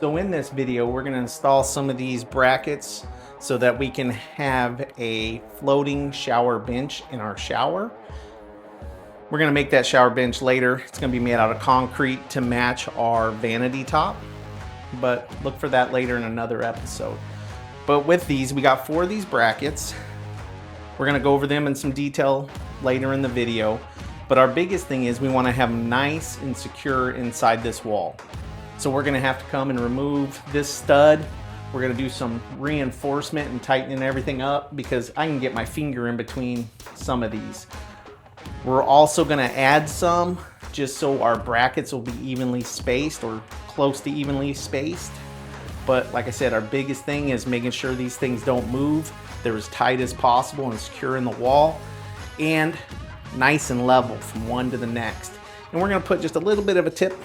So in this video, we're going to install some of these brackets so that we can have a floating shower bench in our shower. We're going to make that shower bench later. It's going to be made out of concrete to match our vanity top, but look for that later in another episode. But with these, we got 4 of these brackets. We're going to go over them in some detail later in the video. But our biggest thing is we want to have them nice and secure inside this wall. So we're going to have to come and remove this stud. We're going to do some reinforcement and tightening everything up because I can get my finger in between some of these. We're also going to add some just so our brackets will be evenly spaced or close to evenly spaced. But like I said, our biggest thing is making sure these things don't move. They're as tight as possible and secure in the wall and nice and level from one to the next. And we're going to put just a little bit of a tip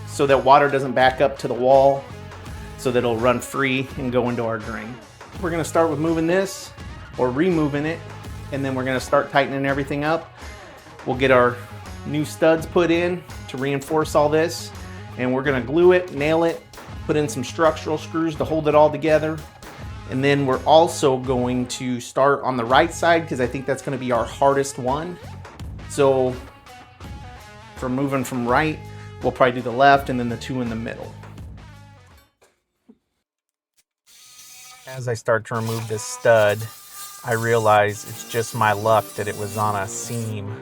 so that water doesn't back up to the wall, so that it'll run free and go into our drain. We're going to start with moving this or removing it, and then we're going to start tightening everything up. We'll get our new studs put in to reinforce all this, and we're going to glue it, nail it, put in some structural screws to hold it all together. And then we're also going to start on the right side because I think that's going to be our hardest one. So for moving from right, we'll probably do the left and then the 2 in the middle. As I start to remove this stud, I realize it's just my luck that it was on a seam.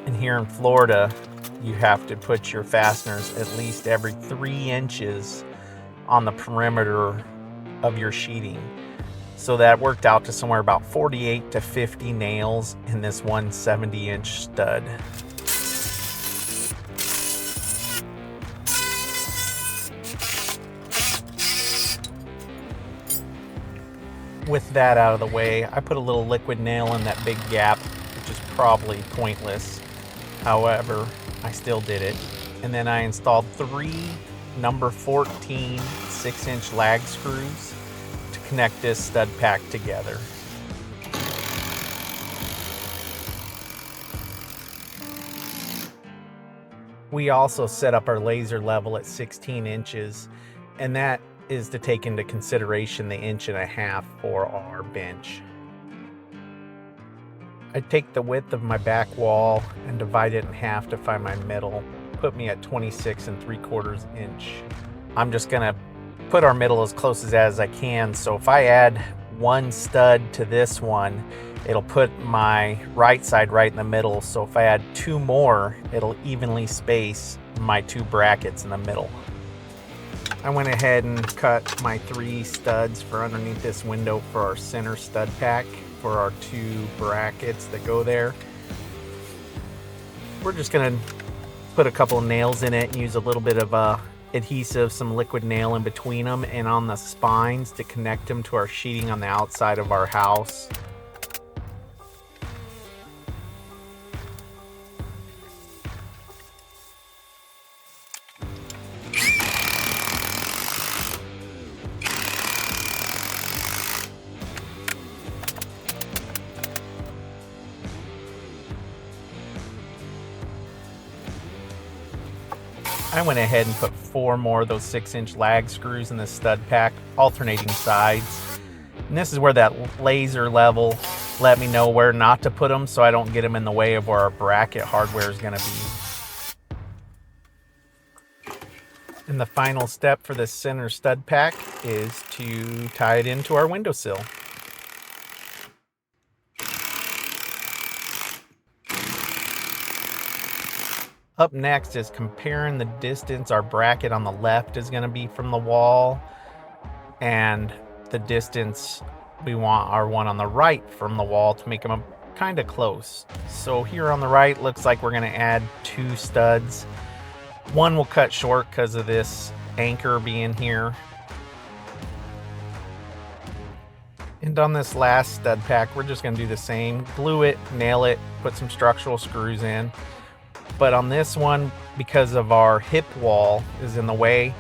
And here in Florida, you have to put your fasteners at least every 3 inches on the perimeter of your sheeting. So that worked out to somewhere about 48 to 50 nails in this one 70-inch stud. With that out of the way, I put a little liquid nail in that big gap, which is probably pointless. However, I still did it. And then I installed 3 number 14 6-inch lag screws to connect this stud pack together. We also set up our laser level at 16 inches, and that is to take into consideration the 1.5 inches for our bench. I take the width of my back wall and divide it in half to find my middle, put me at 26 3/4 inch. I'm just gonna put our middle as close as I can, so if I add 1 stud to this one, it'll put my right side right in the middle, so if I add 2 more, it'll evenly space my 2 brackets in the middle. I went ahead and cut my 3 studs for underneath this window for our center stud pack for our 2 brackets that go there. We're just gonna put a couple of nails in it and use a little bit of adhesive, some liquid nail in between them and on the spines to connect them to our sheeting on the outside of our house. I went ahead and put 4 more of those 6-inch lag screws in the stud pack, alternating sides. And this is where that laser level let me know where not to put them so I don't get them in the way of where our bracket hardware is going to be. And the final step for this center stud pack is to tie it into our windowsill. Up next is comparing the distance our bracket on the left is going to be from the wall and the distance we want our one on the right from the wall to make them kind of close. So here on the right, looks like we're going to add 2 studs. One will cut short because of this anchor being here. And on this last stud pack, we're just going to do the same. Glue it, nail it, put some structural screws in. But on this one, because of our hip wall is in the way,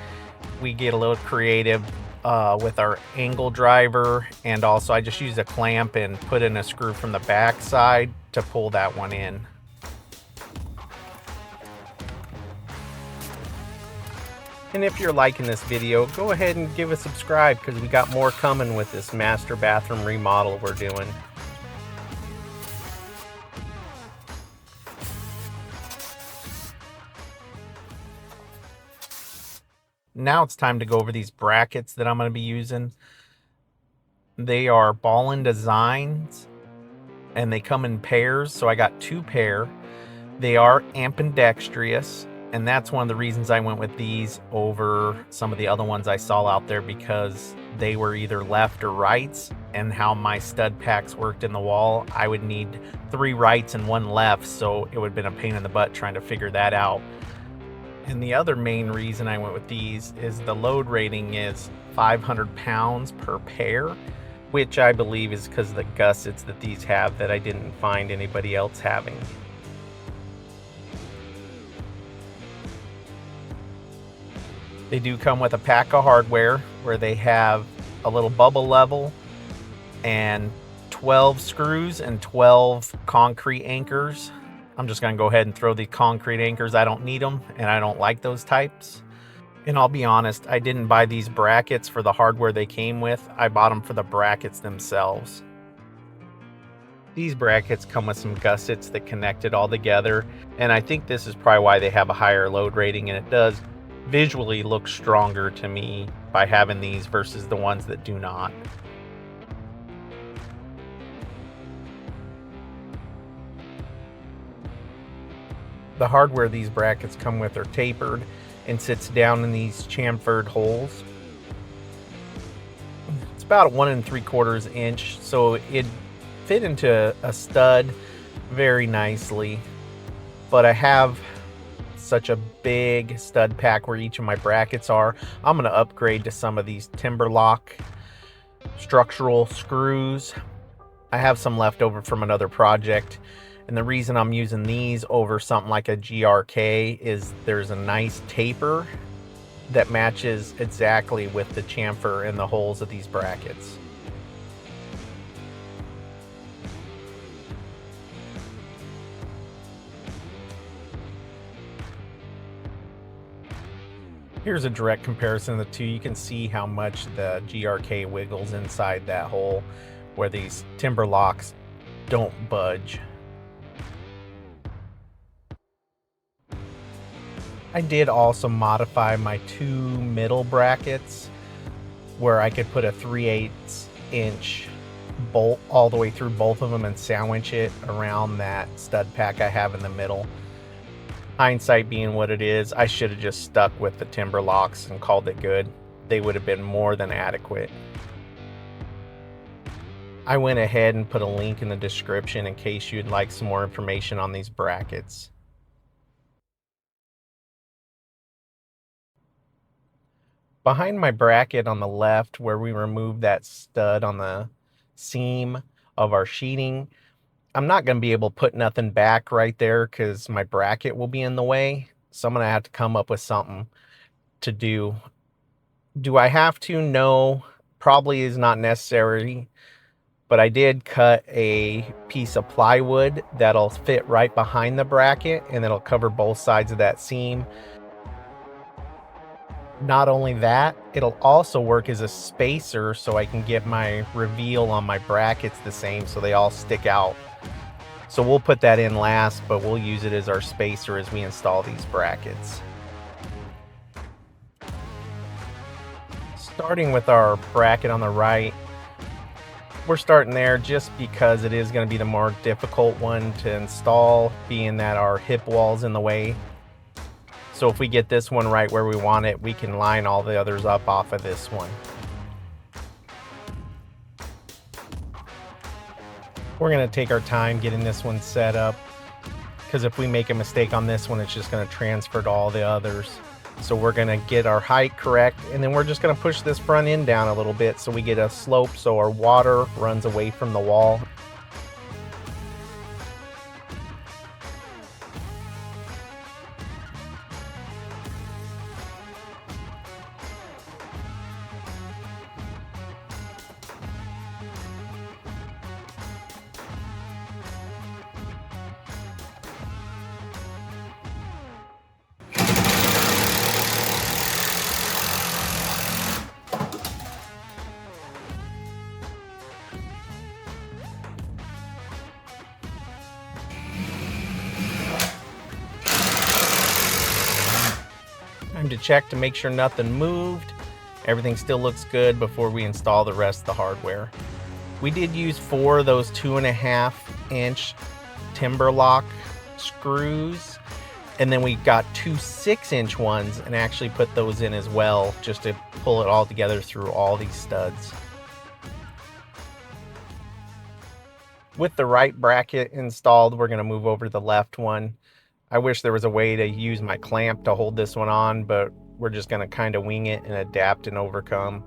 we get a little creative with our angle driver, and also I just used a clamp and put in a screw from the back side to pull that one in. And if you're liking this video, go ahead and give a subscribe because we got more coming with this master bathroom remodel we're doing. Now it's time to go over these brackets that I'm going to be using. They are Balin designs and they come in pairs, so I got 2 pair. They are ambidextrous, and that's one of the reasons I went with these over some of the other ones I saw out there, because they were either left or rights, and how my stud packs worked in the wall, I would need 3 rights and 1 left, so it would have been a pain in the butt trying to figure that out. And the other main reason I went with these is the load rating is 500 pounds per pair, which I believe is because of the gussets that these have that I didn't find anybody else having. They do come with a pack of hardware where they have a little bubble level and 12 screws and 12 concrete anchors. I'm just going to go ahead and throw the concrete anchors. I don't need them, and I don't like those types. And I'll be honest, I didn't buy these brackets for the hardware they came with. I bought them for the brackets themselves. These brackets come with some gussets that connect it all together, and I think this is probably why they have a higher load rating, and it does visually look stronger to me by having these versus the ones that do not. The hardware these brackets come with are tapered and sits down in these chamfered holes. It's about 1 3/4 inch, so it fit into a stud very nicely. But I have such a big stud pack where each of my brackets are. I'm going to upgrade to some of these TimberLOK structural screws. I have some left over from another project. And the reason I'm using these over something like a GRK is there's a nice taper that matches exactly with the chamfer in the holes of these brackets. Here's a direct comparison of the two. You can see how much the GRK wiggles inside that hole, where these TimberLOKs don't budge. I did also modify my 2 middle brackets where I could put a 3/8 inch bolt all the way through both of them and sandwich it around that stud pack I have in the middle. Hindsight being what it is, I should have just stuck with the TimberLOKs and called it good. They would have been more than adequate. I went ahead and put a link in the description in case you'd like some more information on these brackets. Behind my bracket on the left, where we removed that stud on the seam of our sheeting, I'm not going to be able to put nothing back right there because my bracket will be in the way. So I'm going to have to come up with something to do. Do I have to? No, probably is not necessary. But I did cut a piece of plywood that'll fit right behind the bracket, and it'll cover both sides of that seam. Not only that, it'll also work as a spacer so I can get my reveal on my brackets the same so they all stick out. So we'll put that in last, but we'll use it as our spacer as we install these brackets. Starting with our bracket on the right, we're starting there just because it is going to be the more difficult one to install, being that our hip wall's in the way. So if we get this one right where we want it, we can line all the others up off of this one. We're going to take our time getting this one set up, because if we make a mistake on this one, it's just going to transfer to all the others. So we're going to get our height correct, and then we're just going to push this front end down a little bit so we get a slope so our water runs away from the wall. time to check to make sure nothing moved. Everything still looks good before we install the rest of the hardware. We did use 4 of those 2.5-inch TimberLOK screws, and then we got 2 6-inch ones and actually put those in as well, just to pull it all together through all these studs. With the right bracket installed, we're going to move over to the left one. I wish there was a way to use my clamp to hold this one on, but we're just going to kind of wing it and adapt and overcome.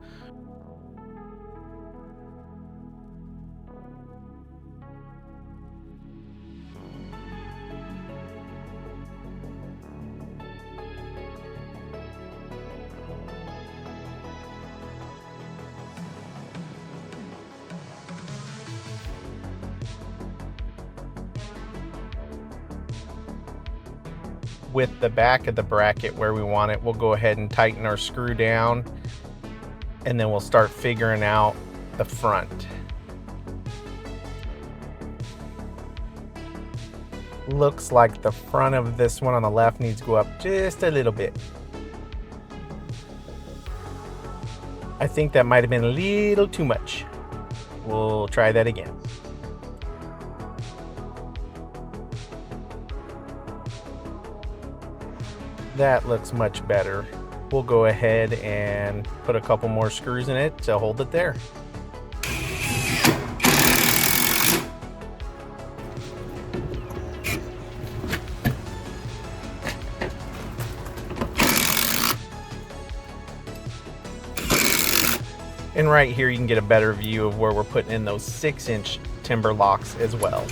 With the back of the bracket where we want it, we'll go ahead and tighten our screw down, and then we'll start figuring out the front. Looks like the front of this one on the left needs to go up just a little bit. I think that might have been a little too much. We'll try that again. That looks much better. We'll go ahead and put a couple more screws in it to hold it there. And right here you can get a better view of where we're putting in those 6-inch TimberLOKs as well.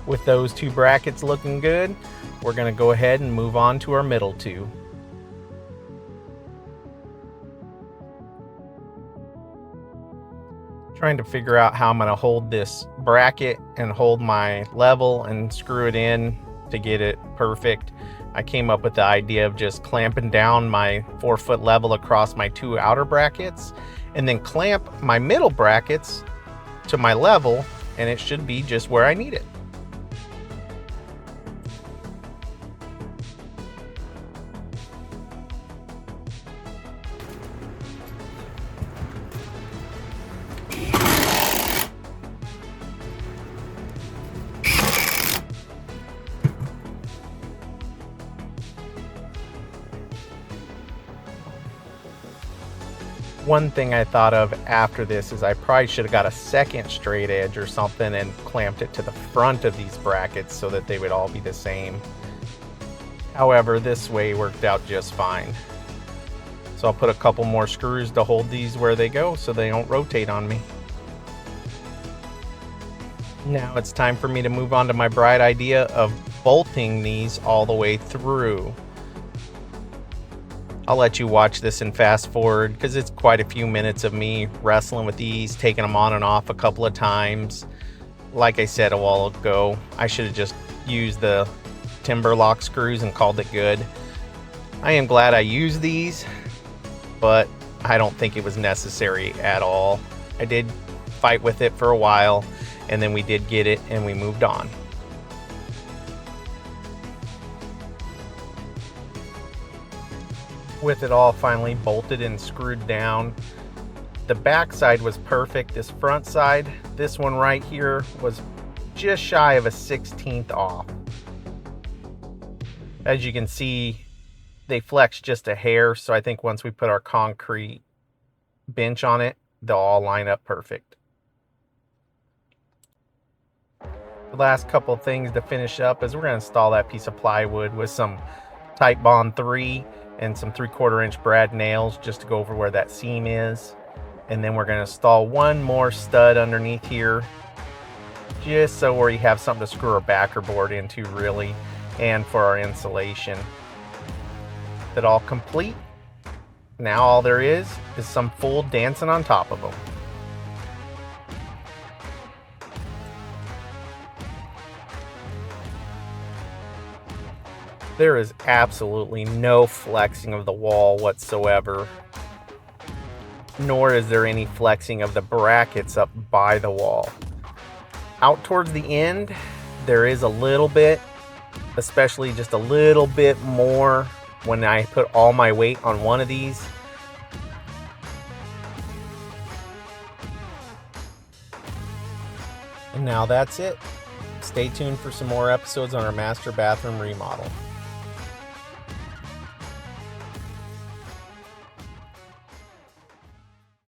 With those 2 brackets looking good, we're going to go ahead and move on to our middle 2. Trying to figure out how I'm going to hold this bracket and hold my level and screw it in to get it perfect. I came up with the idea of just clamping down my 4-foot level across my 2 outer brackets and then clamp my middle brackets to my level, and it should be just where I need it. One thing I thought of after this is I probably should have got a second straight edge or something and clamped it to the front of these brackets so that they would all be the same. However, this way worked out just fine. So I'll put a couple more screws to hold these where they go so they don't rotate on me. Now it's time for me to move on to my bright idea of bolting these all the way through. I'll let you watch this and fast forward because it's quite a few minutes of me wrestling with these, taking them on and off a couple of times. Like I said a while ago, I should have just used the TimberLOK screws and called it good. I am glad I used these, but I don't think it was necessary at all. I did fight with it for a while, and then we did get it and we moved on. With it all finally bolted and screwed down, the back side was perfect. This front side, this one right here, was just shy of a 1/16 off. As you can see, they flex just a hair, so I think once we put our concrete bench on it, they'll all line up perfect. The last couple of things to finish up is we're going to install that piece of plywood with some Type Bond 3 and some 3/4 inch brad nails just to go over where that seam is. And then we're going to install one more stud underneath here, just so where you have something to screw our backer board into, really, and for our insulation. That all complete. Now all there is some full dancing on top of them. There is absolutely no flexing of the wall whatsoever. nor is there any flexing of the brackets up by the wall. Out towards the end, there is a little bit, especially just a little bit more when I put all my weight on one of these. And now that's it. Stay tuned for some more episodes on our master bathroom remodel.